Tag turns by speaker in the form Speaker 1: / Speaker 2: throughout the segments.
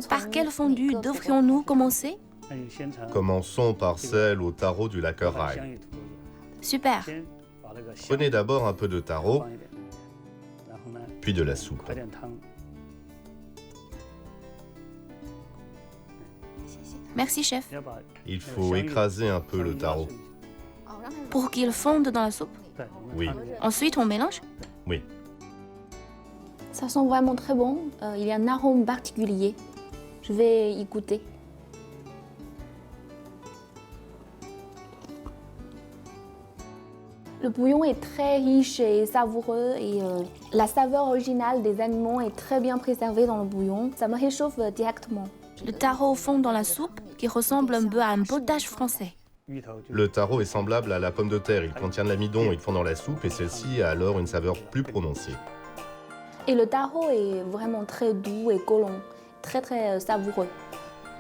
Speaker 1: Par quel fondu devrions-nous commencer?
Speaker 2: Commençons par celle au taro du Laquerail.
Speaker 1: Super.
Speaker 2: Prenez d'abord un peu de taro, puis de la soupe.
Speaker 1: Merci, chef.
Speaker 2: Il faut écraser un peu le taro.
Speaker 1: Pour qu'il fonde dans la soupe.
Speaker 2: Oui,
Speaker 1: Ensuite, on mélange.
Speaker 2: oui.
Speaker 3: Ça sent vraiment très bon. Il y a un arôme particulier. Je vais y goûter. Le bouillon est très riche et savoureux et la saveur originale des aliments est très bien préservée dans le bouillon. Ça me réchauffe directement.
Speaker 1: Le taro fond dans la soupe qui ressemble un peu à un potage français.
Speaker 2: Le taro est semblable à la pomme de terre. Il contient de l'amidon, il fond dans la soupe et celle-ci a alors une saveur plus prononcée.
Speaker 3: Et le taro est vraiment très doux et collant, très savoureux.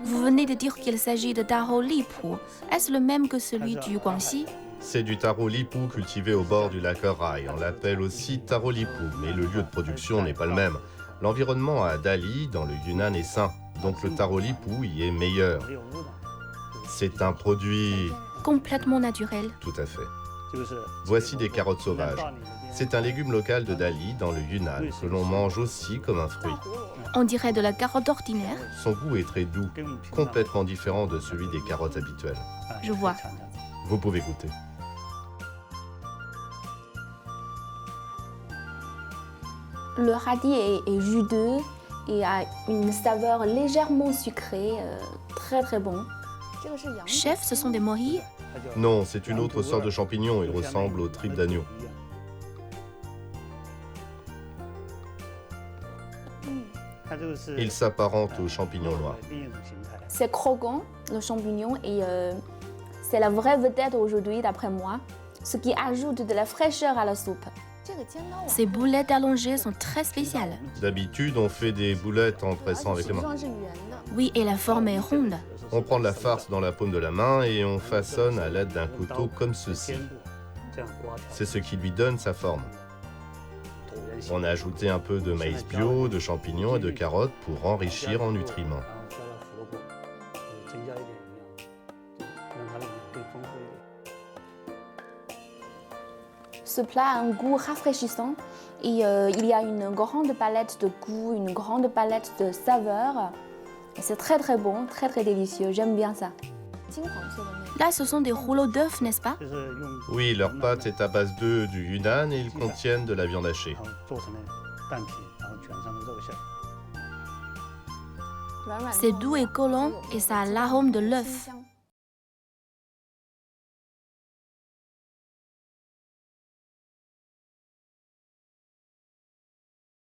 Speaker 1: Vous venez de dire qu'il s'agit de taro lipu. Est-ce le même que celui du Guangxi?
Speaker 2: C'est du taro lipu cultivé au bord du Laquerail. On l'appelle aussi taro lipu, mais le lieu de production n'est pas le même. L'environnement à Dali, dans le Yunnan, est sain, donc le taro lipu y est meilleur. C'est un produit...
Speaker 1: Complètement naturel.
Speaker 2: Tout à fait. Voici des carottes sauvages. C'est un légume local de Dali, dans le Yunnan, que l'on mange aussi comme un fruit.
Speaker 1: On dirait de la carotte ordinaire.
Speaker 2: Son goût est très doux, complètement différent de celui des carottes habituelles.
Speaker 1: Je vois.
Speaker 2: Vous pouvez goûter.
Speaker 3: Le radis est juteux et a une saveur légèrement sucrée, très bon.
Speaker 1: Chef, ce sont des morilles?
Speaker 2: Non, c'est une autre sorte de champignon. Il ressemble aux tripes d'agneau. Il s'apparente aux champignons noirs.
Speaker 3: C'est croquant, le champignon, et c'est la vraie vedette aujourd'hui d'après moi, ce qui ajoute de la fraîcheur à la soupe.
Speaker 1: Ces boulettes allongées sont très spéciales.
Speaker 2: D'habitude, on fait des boulettes en pressant avec les mains.
Speaker 1: Oui, et la forme est ronde.
Speaker 2: On prend de la farce dans la paume de la main et on façonne à l'aide d'un couteau comme ceci. C'est ce qui lui donne sa forme. On a ajouté un peu de maïs bio, de champignons et de carottes pour enrichir en nutriments.
Speaker 3: Ce plat a un goût rafraîchissant et il y a une grande palette de goût, une grande palette de saveurs. C'est très bon, très délicieux, j'aime bien ça.
Speaker 1: Là, ce sont des rouleaux d'œufs, n'est-ce pas?
Speaker 2: Oui, leur pâte est à base d'œufs du Yunnan et ils contiennent de la viande hachée.
Speaker 1: C'est doux et collant et ça a l'arôme de l'œuf.